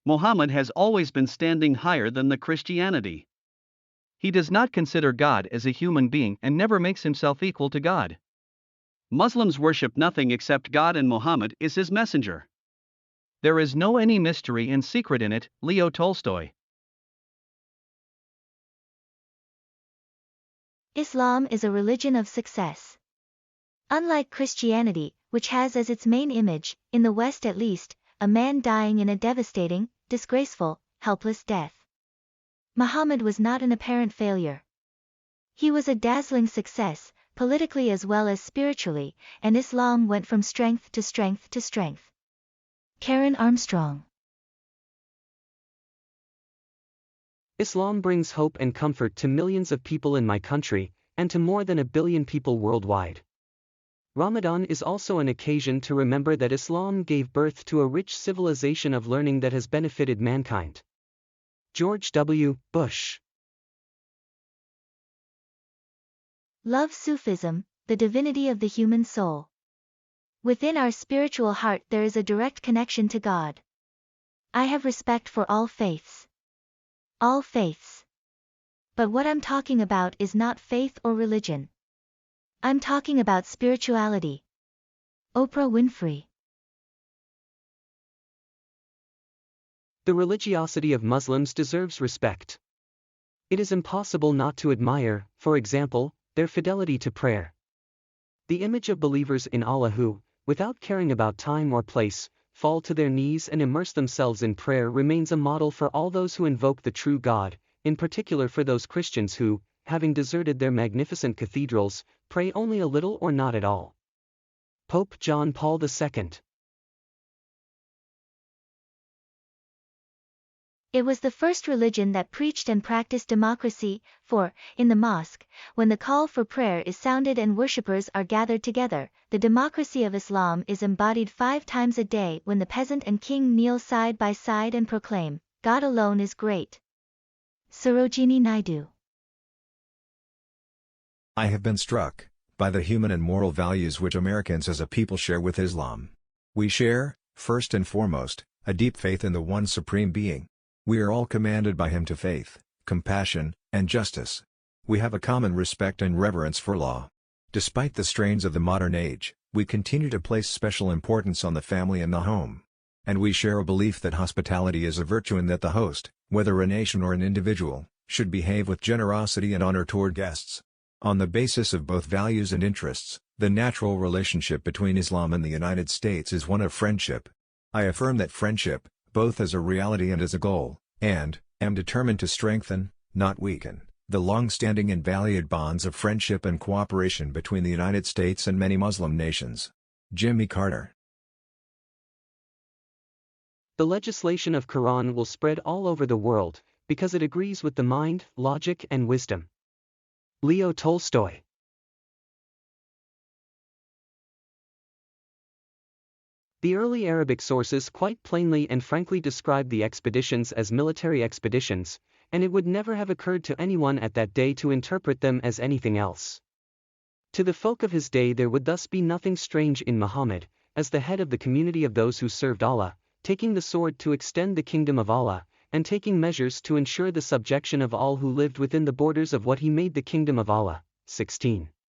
Muhammad has always been standing higher than the Christianity. He does not consider God as a human being and never makes himself equal to God. Muslims worship nothing except God and Muhammad is his messenger. There is no any mystery and secret in it. Leo Tolstoy. Islam is a religion of success. Unlike Christianity, which has as its main image, in the West at least, a man dying in a devastating, disgraceful, helpless death. Muhammad was not an apparent failure. He was a dazzling success, politically as well as spiritually, and Islam went from strength to strength to strength. Karen Armstrong. Islam brings hope and comfort to millions of people in my country, and to more than 1 billion people worldwide. Ramadan is also an occasion to remember that Islam gave birth to a rich civilization of learning that has benefited mankind. George W. Bush. Love Sufism, the divinity of the human soul. Within our spiritual heart there is a direct connection to God. I have respect for all faiths. All faiths. But what I'm talking about is not faith or religion. I'm talking about spirituality. Oprah Winfrey. The religiosity of Muslims deserves respect. It is impossible not to admire, for example, their fidelity to prayer. The image of believers in Allah who, without caring about time or place, fall to their knees and immerse themselves in prayer remains a model for all those who invoke the true God, in particular for those Christians who, having deserted their magnificent cathedrals, pray only a little or not at all. Pope John Paul II. It was the first religion that preached and practiced democracy, for, in the mosque, when the call for prayer is sounded and worshippers are gathered together, the democracy of Islam is embodied 5 times a day when the peasant and king kneel side by side and proclaim, God alone is great. Sarojini Naidu. I have been struck by the human and moral values which Americans as a people share with Islam. We share, first and foremost, a deep faith in the one supreme being. We are all commanded by him to faith, compassion, and justice. We have a common respect and reverence for law. Despite the strains of the modern age, we continue to place special importance on the family and the home. And we share a belief that hospitality is a virtue and that the host, whether a nation or an individual, should behave with generosity and honor toward guests. On the basis of both values and interests, the natural relationship between Islam and the United States is one of friendship. I affirm that friendship, both as a reality and as a goal, and am determined to strengthen, not weaken, the long-standing and valued bonds of friendship and cooperation between the United States and many Muslim nations. Jimmy Carter. The legislation of Quran will spread all over the world, because it agrees with the mind, logic and wisdom. Leo Tolstoy. The early Arabic sources quite plainly and frankly described the expeditions as military expeditions, and it would never have occurred to anyone at that day to interpret them as anything else. To the folk of his day there would thus be nothing strange in Muhammad, as the head of the community of those who served Allah, taking the sword to extend the kingdom of Allah, and taking measures to ensure the subjection of all who lived within the borders of what he made the kingdom of Allah. 16.